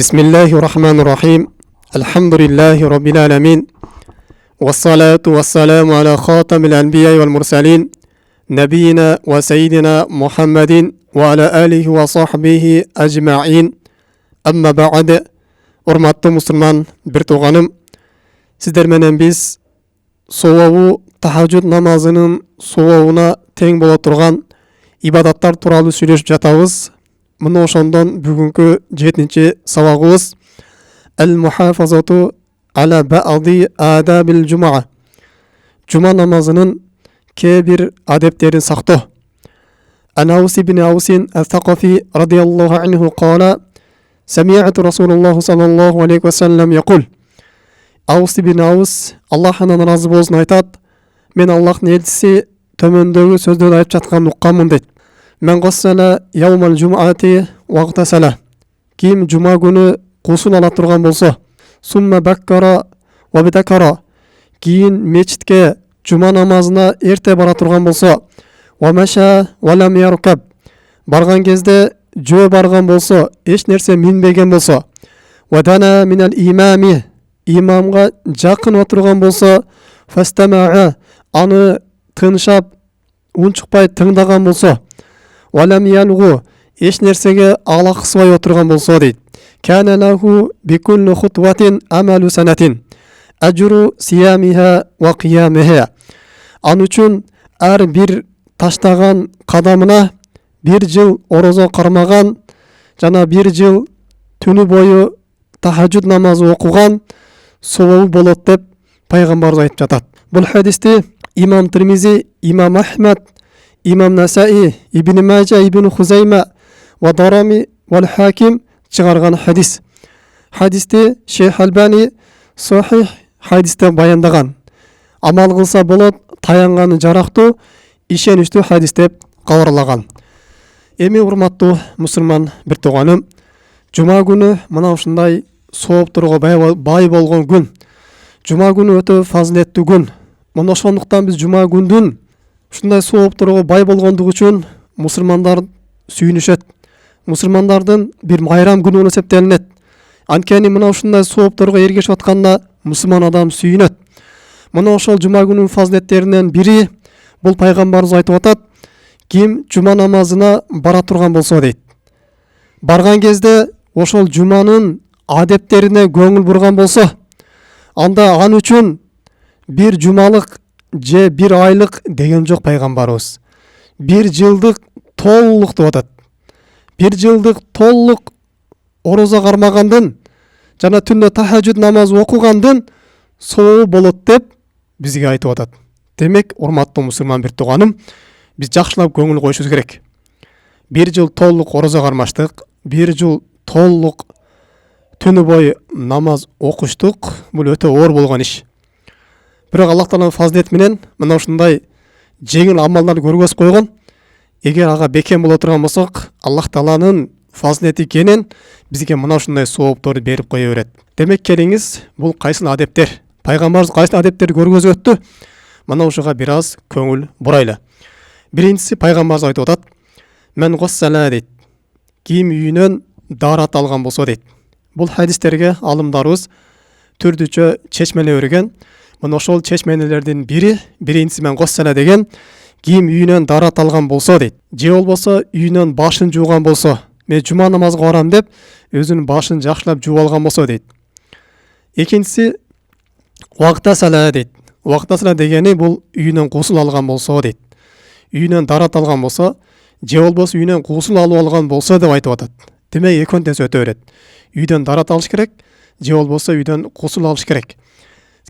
بسم الله الرحمن الرحيم الحمد لله رب العالمين والصلاة والسلام على خاتم الأنبياء والمرسلين نبينا وسيدنا محمد وعلى آله وصحبه أجمعين أما بعد урматтуу мусульман бир тууганым, сиздер менен биз сообу тахажжуд намазынын сообуна тең боло турган ибадаттар тууралуу сүйлөшүп жатабыз. Мына ошондон бүгүнкү 7-чи сабагыбыз Ал-Мухафазату аля баъди адабил жумаа. Жума намазынын кээ бир адептерин сактоо. Анаус ибн Аусин ас-Сакафи радиаллаху анху кала: سمعت رسول الله صلى الله عليه وسلم يقول. Аус ибн Аус Аллахтан разы болсун айтат: мен Аллахтын элчиси төмөндөгү сөздөрдү айтып жатканын укканмын дейт. Мен госсала яумал жумаати вагтасала. Ким жума күнү гусул ала турган болсо, сумма баккара ва битакара. Кийин мечитке жума намазына эрте бара турган болсо, ва маша ва лам яркаб. Барган кезде жөө барган болсо, эч нерсе минбеген болсо, ва дана минал имами. Имамга жакын отурган болсо, фастамаа. Аны тыншап, унчукпай тыңдаган болсо, валам ялгу. Эч нерсеге алаксыбай отурган болсо дейт. Кана лаху бикулли хутватин амалу санатин. Ажру сиямиха ва қиямиха. Ан үчүн ар бир таштаган кадамына bir жыл орозо кармаган жана bir жыл түнү бою тахажжуд намазы окуган сообу болот деп пайгамбарыбыз айтып жатат. Бул хадисти имам Тирмизи, имам Ахмад, имам Насаи, ибн Мажа, ибн Хузайма ва Дарами ва Хаким чыгарган хадис. Хадисти Шейх Албани сахих хадисте баяндаган. Амал кылса болот, таянганы жарактуу, ишеничтүү хадис деп кабарлаган. Эми урматтуу мусулман бир тууганым, жума күнү мына ушундай сооптурга бай болгон күн. Жума күнү өтө фазилеттүү күн. Мына ошондуктан биз жума күндүн ушундай сооптурга бай болгондугу үчүн мусулмандар сүйүнүшөт. Мусулмандардын бир майрам күнү болуп эсептелинет. Анткени мына ушундай соопторго эргешип атканда мусулман адам сүйүнөт. Мына ошол жума күнүнүн фазилеттеринен бири бул пайгамбарыбыз айтып атат: ким жума намазына бара турган болсо дейт. Барган кезде ошол жуманын адептерине көңүл бурган болсо, анда ан үчүн бир жумалык же бир айлык деген жок пайгамбарыбыз. Бир жылдык толук деп атат. Бир жылдык толук орозо кармагандын жана түндө тахажжуд намазы окугандын сообу болот деп бизге айтып атат. Демек, урматтуу мусулман бир тууганым, биз жакшылап көңүл коюшубуз керек. Бир жыл толук орозо кармаштык, бир жыл толук түнү бою намаз окуштук. Бул өтө оор болгон иш. Бирок Аллах Тааланын фазилети менен мына ушундай жеңил амалдарды көргөзүп койгон. Эгер ага бекем боло турган болсок, Аллах Тааланын фазилети экенин бизге мына ушундай соопторду берип кое берет. Демек, келиңиз, бул кайсыл адептер? Пайгамбарыбыз кайсыл адептерди көргөзүп өттү? Мына ушуга бир аз көңүл бурайлы. Биринчиси, пайгамбарыбыз айтып атат: мен госсала дейт. Ким үйүнөн дарат алган болсо дейт. Бул хадистерге алымдарыбыз түрдүчө чечмелеп берген. Мына ошол чечменелердин бири, биринчиси мен госсала деген, ким үйүнөн дарат алган болсо дейт. Же болбосо үйүнөн башын жууган болсо, мен жума намазга барам деп өзүнүн башын жакшылап жууп алган болсо дейт. Экинчиси вактасала дейт. Вактасала дегени бул үйүнөн гусул алган болсо дейт. Үйүнөн дарат алган болсо, же болбосо үйүнөн гусул алып алган болсо деп айтып атат. Демек, экөөнтөсү өтө берет. Үйдөн дарат алыш керек, же болбосо үйдөн гусул алыш керек.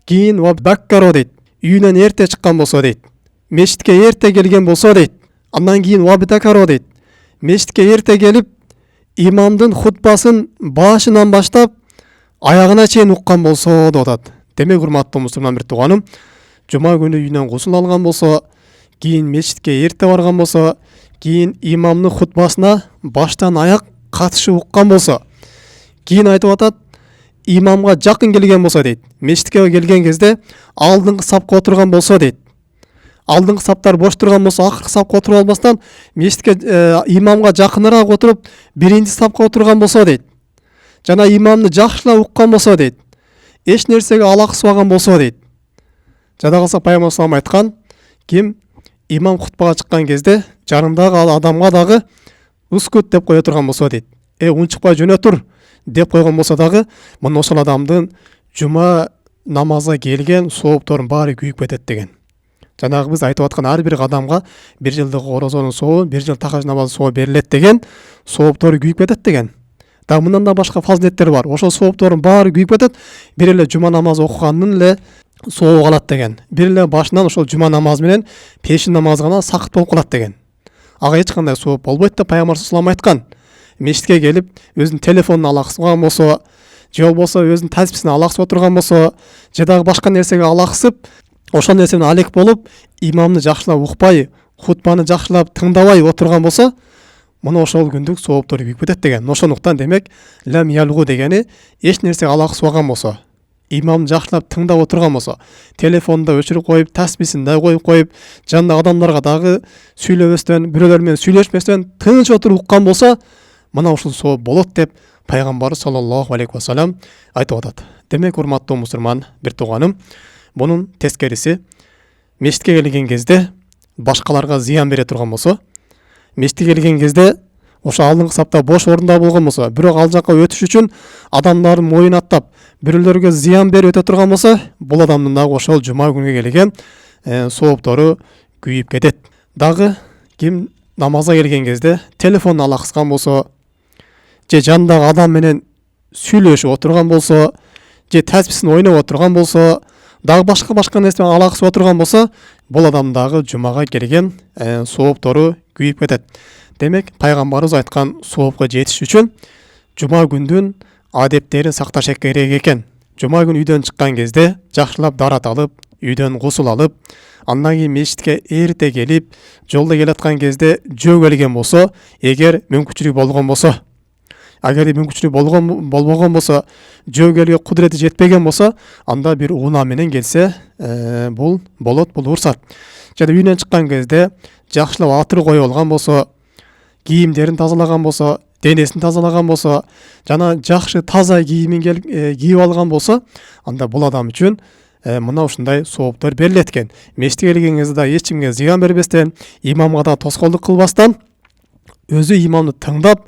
Кийин ва баккаро дейт. Үйүнөн эрте чыккан болсо дейт. Мешитке эрте келген болсо дейт. Андан кийин ва битакаро дейт. Мешитке эрте келип, имамдын хутбасын башынан баштап аягына чейин уккан болсо деп атат. Демек, урматтуу мусулман бир тууганым, жума күнү үйүнөн гусул алган болсо, кийин мешитке эрте барган болсо, кийин имамдын хутбасына баштан аяк катышып уккан болсо, кийин айтып атат, имамга жакын келген болсо дейт. Мешитке келген кезде алдыңкы сапка отурган болсо дейт. Алдыңкы саптар бош турган болсо, акыркы сапка отуруп албастан мешитке имамга жакыныраак отуруп, биринчи сапка отурган болсо дейт. жана имамны жакшылап уккан болсо дейт, эч нерсеге алаксыбаган болсо дейт. Жада калса пайгамбар салам айткан, ким имам хутбага чыккан кезде жанындагы адамга дагы ускут деп кое турган болсо дейт. Унчукпай жөнө тур деп койгон болсо дагы, мына ошол адамдын жума намазга келген соопторун баары күйүп кетет деген. Жанагы биз айтып аткан ар бир адамга бир жылдык орозонун сообу, бир жыл тахаж намазын сообу берилет деген, сооптору күйүп кетет деген. Да мындан да башка фазилеттер бар. Ошол соопторун баары күйүп кетет. Бир эле жума намазы окугандын эле сообу калат деген. Бир эле башынан ошол жума намазы менен пешин намазы гана сакыт болуп калат деген. Ага эч кандай сооп болбойт деп пайгамбар салам айткан. Мешитке келип өзүнүн телефонун алаксыган болсо, же болбосо өзүнүн тасписин алаксып отурган болсо, же дагы башка нерсеге алаксып, ошол нерсени алек болуп, имамны жакшылап укпай, хутбаны жакшылап тыңдабай отурган болсо, мына ошол күндүк сооптору күйүп кетет деген. Ошондуктан демек лам ялгу дегени эч нерсеге алаксыбаган болсо, имамды жакшылап тыңдап отурган болсо, телефонду өчүрүп коюп, тасписин да коюп коюп, жанында адамдарга дагы сүйлөбөстөн, бирөөлөр менен сүйлөшпөстөн тыныч отуруп уккан болсо, мына ушул сооп болот деп пайгамбар саллаллаху алейхи ва саллям айтып атат. Демек, урматтуу мусулман бир тууганым, бунун тескериси, мешитке келген кезде башкаларга зыян бере турган болсо, мешитке келген кезде ошо алдыңкы сапта бош орунда болгон болсо, бирок ал жакка өтүш үчүн адамдардын моюн аттап, бирөөлөргө зыян берип өтө турган болсо, бул адамдын дагы ошол жума күнгө келген сооптору күйүп кетет. Дагы ким намазга келген кезде телефонун алаксыган болсо, же жанындагы адам менен сүйлөшүп отурган болсо, же тасписин ойноп отурган болсо, дагы башка нерсе менен алаксып отурган болсо, бул адам дагы жумага келген сооптору күйүп кетет. Демек, пайгамбарыбыз айткан соопко жетиш үчүн жума күндүн адептерин сакташ керек экен. Жума күнү үйдөн чыккан кезде жакшылап дарат алып, үйдөн гусул алып, андан кийин мешитке эрте келип, жолдо келаткан кезде жөө келген болсо, эгер мүмкүнчүлүк болгон болсо, агер мүмкүнчүлүк болбогон болсо, жөө келүүгө кудурети жетпеген болсо, анда бир унаа менен келсе, бул болот, бул урсат. Жана үйдөн чыккан кезде жакшылап атыр коюп алган болсо, кийимдерин тазалаган болсо, денесин тазалаган болсо, жана жакшы таза кийимин кийип алган болсо, анда бул адам үчүн мына ушундай сооптор берилет экен. Мешитке келген кезде да эч кимге зыян бербестен, имамга да тоскоолдук кылбастан, өзү имамды тыңдап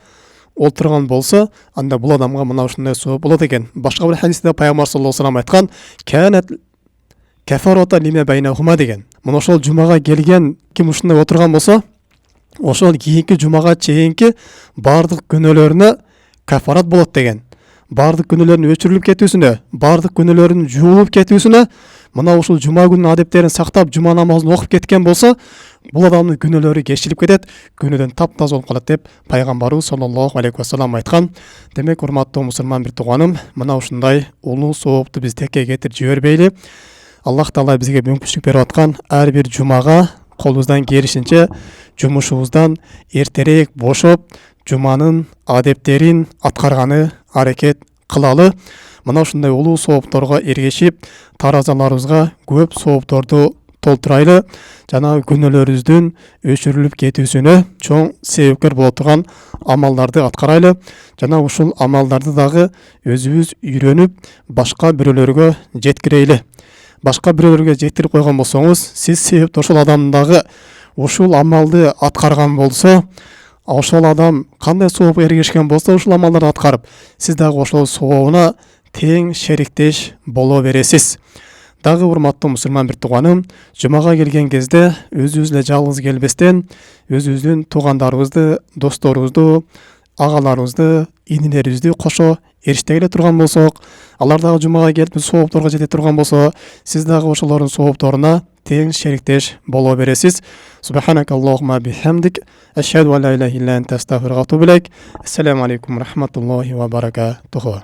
отурган болсо, анда бул адамга мына ушундай сооп болот экен. Башка бир хадисте пайгамбар саллаллаху алейхи ва саллям айткан, "Канат кафарата лима байнахума" деген. Мына ошол жумага келген ким ушундай отурган болсо, ошол кийинки жумага чейинки бардык күнөөлөрүнө кафарат болот деген. Бардык күнөөлөрүнүн өчүрүлүп кетүүсүнө, бардык күнөөлөрүнүн жуулуп кетүүсүнө, мына ушул жума күнүнүн адептерин сактап, жума намазын окуп кеткен болсо, бул адамдын күнөөлөрү кечирилип кетет, күнөөдөн таптаза болуп калат деп пайгамбарыбыз саллаллаху алейхи ва саллям айткан. Демек, урматтуу мусулман бир тууганым, мына ушундай улуу соопту биз текке кетирип жибербейли. Аллах Таала бизге мүмкүнчүлүк берип аткан ар бир жумага колубуздан келишинче жумушубуздан эртерээк бошоп, жуманын адептерин аткарганы аракет кылалы. Мына ушундай улуу соопторго эргешип, таразаларыбызга көп соопторду толтурайлы, жана күнөөлөрүбүздүн өчүрүлүп кетүүсүнө чоң себепкер боло турган амалдарды аткарайлы, жана ушул амалдарды дагы өзүбүз үйрөнүп, башка бирөөлөргө жеткирейли. Башка бирөөлөргө жеткирип койгон болсоңуз, сиз себептүү ошол адамдын дагы ушул амалды аткарган болсо, ошол адам кандай соопко эргешкен болсо, ушул амалдарды аткарып, сиз дагы ошол сообуна тең шериктеш боло бересиз. Дагы урматтуу мусулман бир тууганым, жумага келген кезде өзүбүз эле жалгыз келбестен, өзүбүздүн туугандарыбызды, досторубузду, агаларыбызды, инилерибизди кошо эриштегеле турган болсок, алар дагы жумага келип соопторго жете турган болсо, сиз дагы ошолордун соопторуна тең шериктеш боло бересиз. Субханакаллахумма бихамдик, ашхаду ан ла илаха илля анта астагфирука ва атубу илейк. Ассаламу алейкум ва рахматуллахи ва баракатуху.